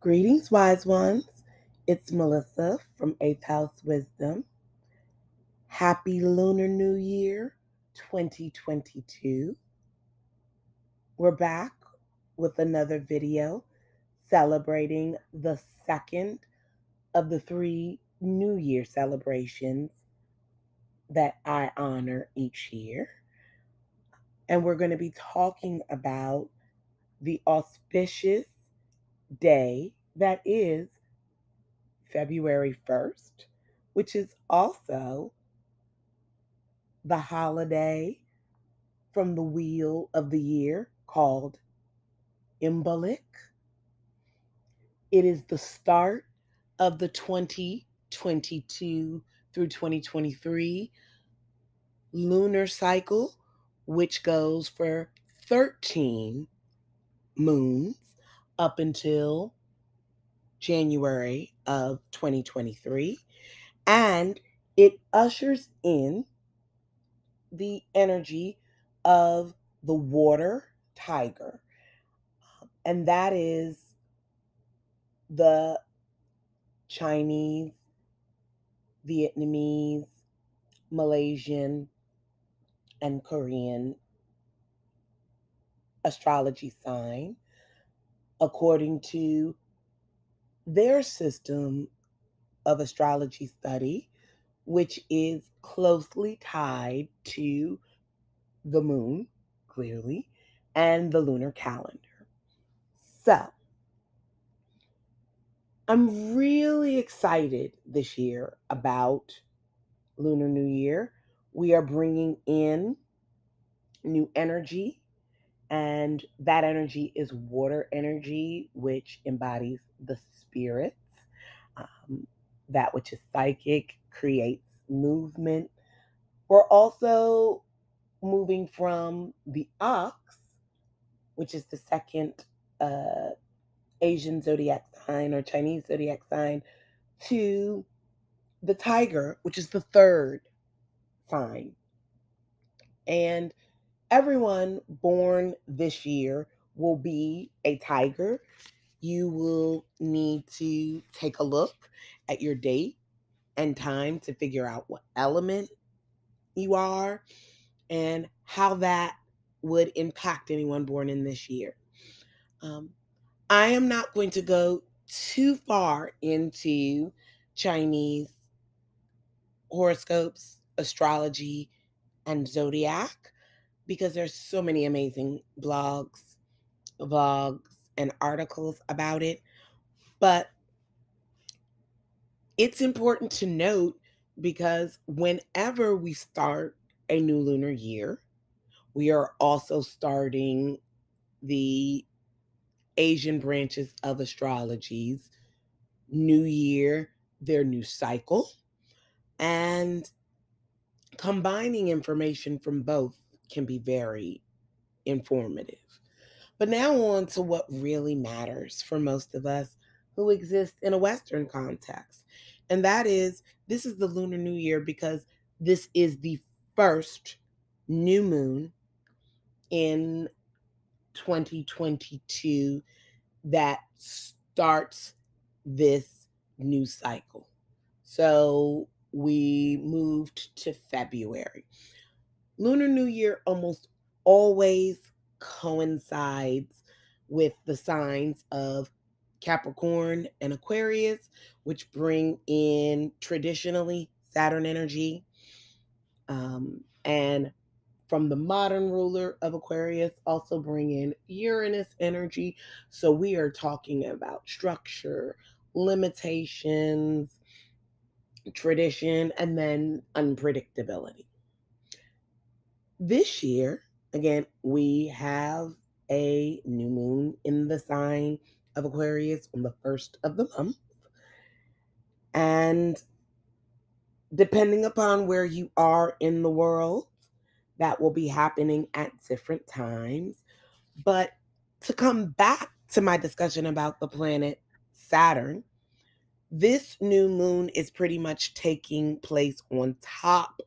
Greetings, wise ones. It's Melissa from 8th House Wisdom. Happy Lunar New Year 2022. We're back with another video celebrating the second of the 3 New Year celebrations that I honor each year. And we're going to be talking about the auspicious day that is February 1st, which is also the holiday from the wheel of the year called Imbolc. It is the start of the 2022 through 2023 lunar cycle, which goes for 13 moons up until January of 2023. And it ushers in the energy of the water tiger. And that is the Chinese, Vietnamese, Malaysian, and Korean astrology sign according to their system of astrology study, which is closely tied to the moon, clearly, and the lunar calendar. So, I'm really excited this year about Lunar New Year. We are bringing in new energy, and that energy is water energy, which embodies the spirits. That which is psychic, creates movement. We're also moving from the ox, which is the second Asian zodiac sign or Chinese zodiac sign, to the tiger, which is the third sign. And everyone born this year will be a tiger. You will need to take a look at your date and time to figure out what element you are and how that would impact anyone born in this year. I am not going to go too far into Chinese horoscopes, astrology, and zodiac because there's so many amazing blogs, vlogs, and articles about it. But it's important to note because whenever we start a new lunar year, we are also starting the Asian branches of astrology's new year, their new cycle, and combining information from both can be very informative. But now on to what really matters for most of us who exist in a Western context. And that is, this is the Lunar New Year because this is the first new moon in 2022 that starts this new cycle. So we moved to February. Lunar New Year almost always coincides with the signs of Capricorn and Aquarius, which bring in traditionally Saturn energy. And from the modern ruler of Aquarius, also bring in Uranus energy. So we are talking about structure, limitations, tradition, and then unpredictability. This year, again, we have a new moon in the sign of Aquarius on the first of the month. And depending upon where you are in the world, that will be happening at different times. But to come back to my discussion about the planet Saturn, this new moon is pretty much taking place on top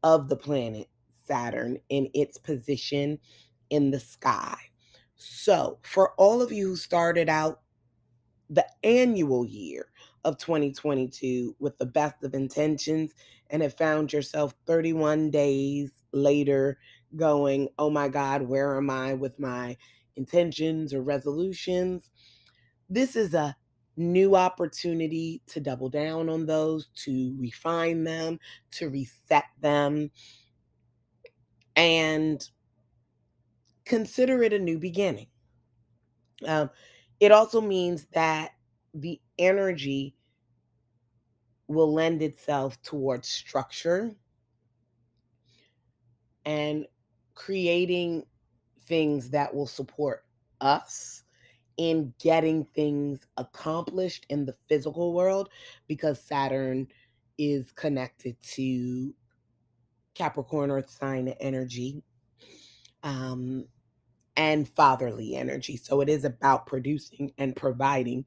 of the planet Saturn in its position in the sky. So, for all of you who started out the annual year of 2022 with the best of intentions and have found yourself 31 days later going, oh my God, where am I with my intentions or resolutions? This is a new opportunity to double down on those, to refine them, to reset them, and consider it a new beginning. It also means that the energy will lend itself towards structure and creating things that will support us in getting things accomplished in the physical world, because Saturn is connected to Capricorn Earth sign energy, and fatherly energy. So it is about producing and providing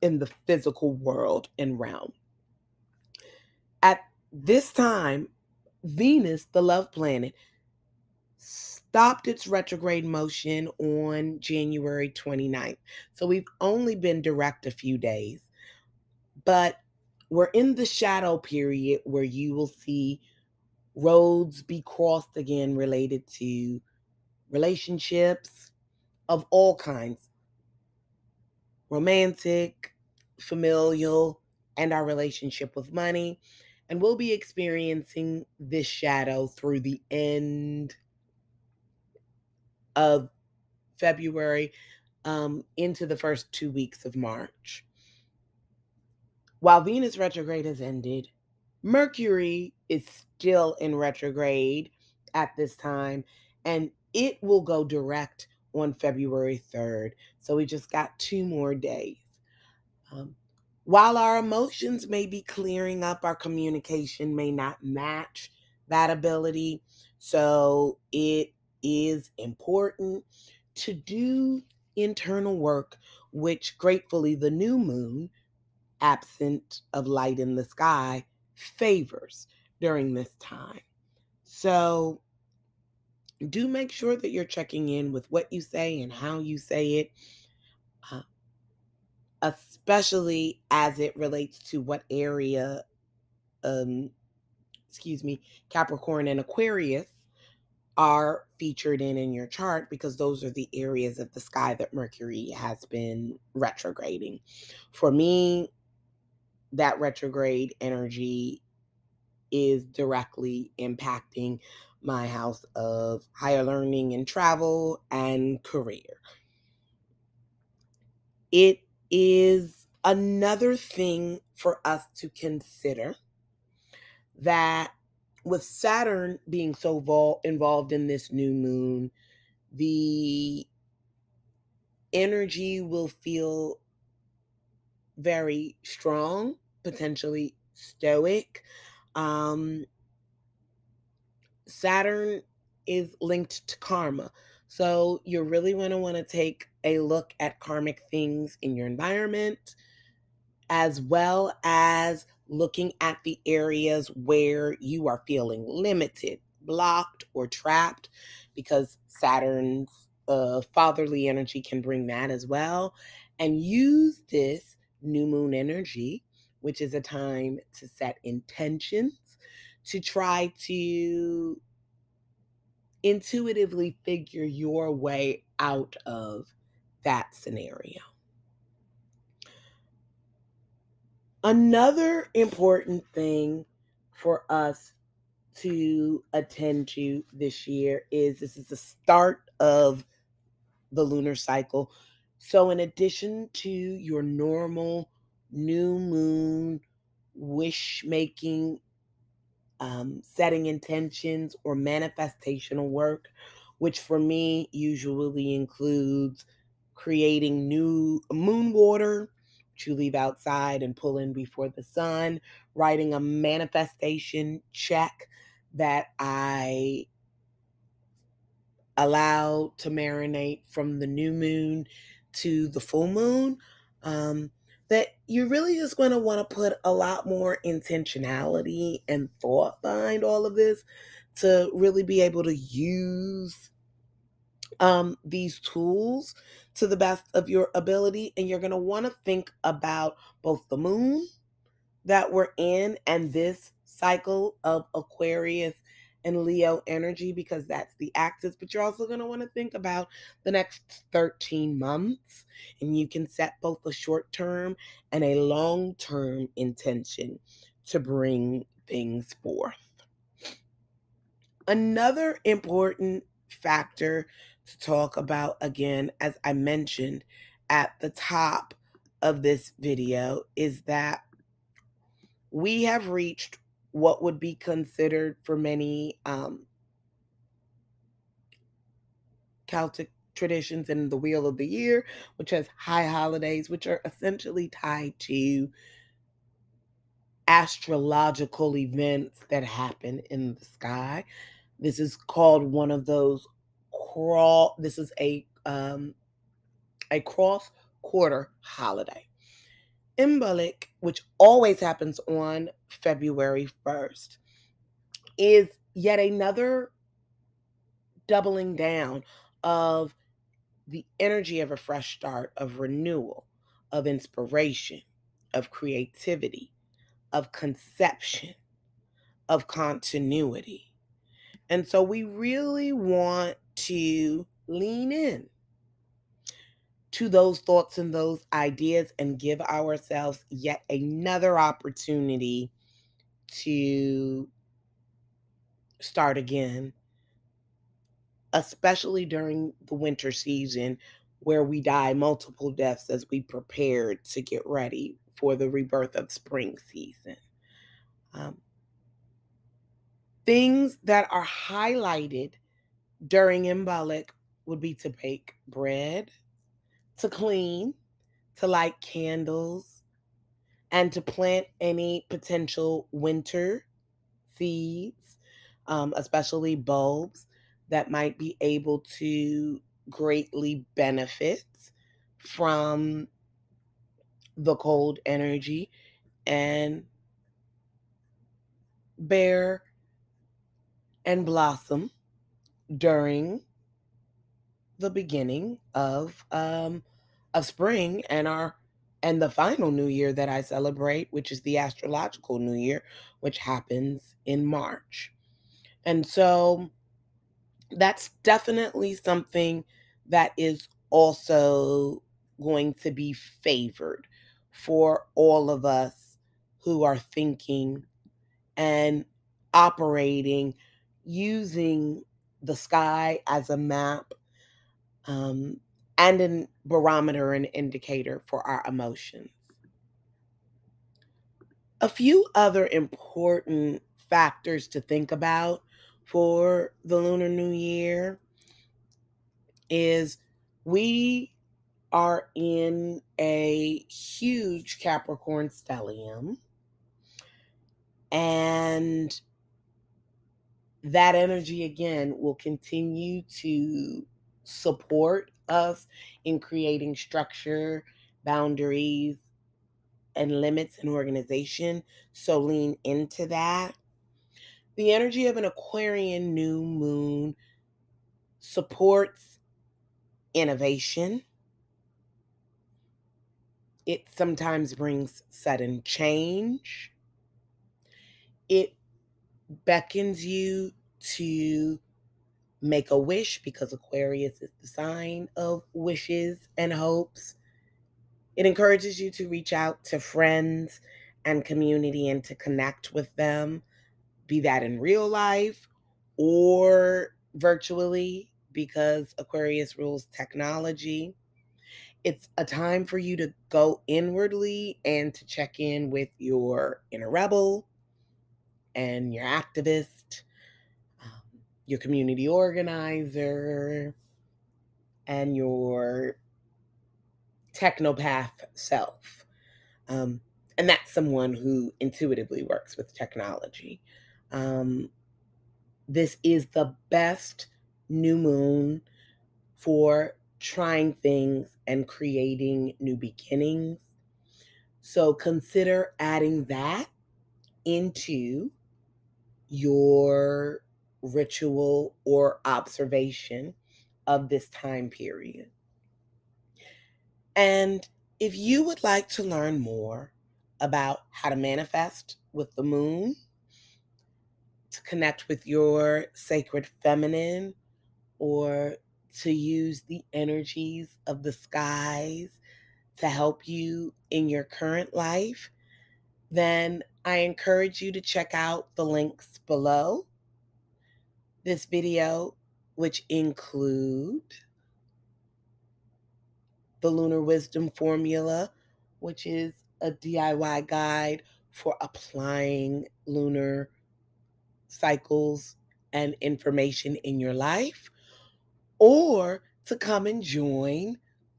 in the physical world and realm. At this time, Venus, the love planet, stopped its retrograde motion on January 29th. So we've only been direct a few days, but we're in the shadow period where you will see roads be crossed again related to relationships of all kinds, romantic, familial, and our relationship with money. And we'll be experiencing this shadow through the end of February, into the first 2 weeks of March. While Venus retrograde has ended, Mercury is still in retrograde at this time, and it will go direct on February 3rd. So we just got 2 more days. While our emotions may be clearing up, our communication may not match that ability. So it is important to do internal work, which gratefully the new moon, absent of light in the sky, favors during this time. So do make sure that you're checking in with what you say and how you say it, especially as it relates to what area, Capricorn and Aquarius are featured in your chart, because those are the areas of the sky that Mercury has been retrograding. For me, that retrograde energy is directly impacting my house of higher learning and travel and career. It is another thing for us to consider that with Saturn being so involved in this new moon, the energy will feel very strong, potentially stoic. Saturn is linked to karma. So you're really going to want to take a look at karmic things in your environment, as well as looking at the areas where you are feeling limited, blocked, or trapped, because Saturn's fatherly energy can bring that as well. And use this new moon energy, which is a time to set intentions, to try to intuitively figure your way out of that scenario. Another important thing for us to attend to this year is this is the start of the lunar cycle. So in addition to your normal new moon wish making, setting intentions or manifestational work, which for me usually includes creating new moon water, which you leave outside and pull in before the sun, writing a manifestation check that I allow to marinate from the new moon to the full moon. That you're really just going to want to put a lot more intentionality and thought behind all of this to really be able to use these tools to the best of your ability. And you're going to want to think about both the moon that we're in and this cycle of Aquarius and Leo energy, because that's the axis. But you're also going to want to think about the next 13 months. And you can set both a short term and a long term intention to bring things forth. Another important factor to talk about, again, as I mentioned at the top of this video, is that we have reached what would be considered for many Celtic traditions in the Wheel of the Year, which has high holidays, which are essentially tied to astrological events that happen in the sky. This is called one of those this is a cross quarter holiday. Imbolc, which always happens on February 1st, is yet another doubling down of the energy of a fresh start, of renewal, of inspiration, of creativity, of conception, of continuity. And so we really want to lean in to those thoughts and those ideas and give ourselves yet another opportunity to start again, especially during the winter season where we die multiple deaths as we prepare to get ready for the rebirth of spring season. Things that are highlighted during Imbolc would be to bake bread, to clean, to light candles, and to plant any potential winter seeds, especially bulbs that might be able to greatly benefit from the cold energy and bear and blossom during the beginning of spring and the final new year that I celebrate, which is the astrological new year, which happens in March. And so that's definitely something that is also going to be favored for all of us who are thinking and operating using the sky as a map, and a barometer and indicator for our emotions. A few other important factors to think about for the Lunar New Year is we are in a huge Capricorn stellium, and that energy again will continue to support us in creating structure, boundaries, and limits and organization. So lean into that. The energy of an Aquarian new moon supports innovation. It sometimes brings sudden change. It beckons you to make a wish, because Aquarius is the sign of wishes and hopes. It encourages you to reach out to friends and community and to connect with them, be that in real life or virtually, because Aquarius rules technology. It's a time for you to go inwardly and to check in with your inner rebel and your activist, your community organizer, and your technopath self. And that's someone who intuitively works with technology. This is the best new moon for trying things and creating new beginnings. So consider adding that into your ritual or observation of this time period. And if you would like to learn more about how to manifest with the moon, to connect with your sacred feminine, or to use the energies of the skies to help you in your current life, then I encourage you to check out the links below this video, which include the Lunar Wisdom Formula, which is a DIY guide for applying lunar cycles and information in your life, or to come and join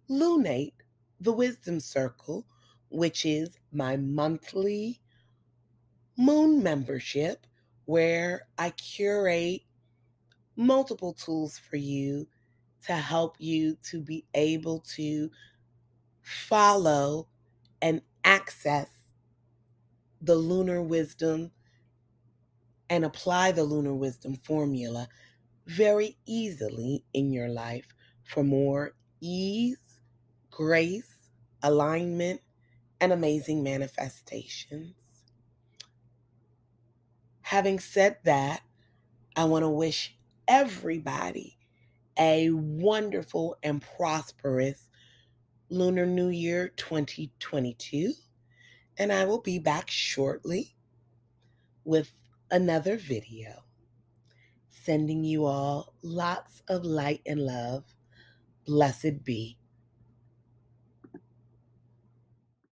Lunate, the Wisdom Circle, which is my monthly moon membership where I curate multiple tools for you to help you to be able to follow and access the lunar wisdom and apply the lunar wisdom formula very easily in your life for more ease, grace, alignment, and amazing manifestations. Having said that, I want to wish everybody a wonderful and prosperous Lunar New Year 2022. And I will be back shortly with another video. Sending you all lots of light and love. Blessed be.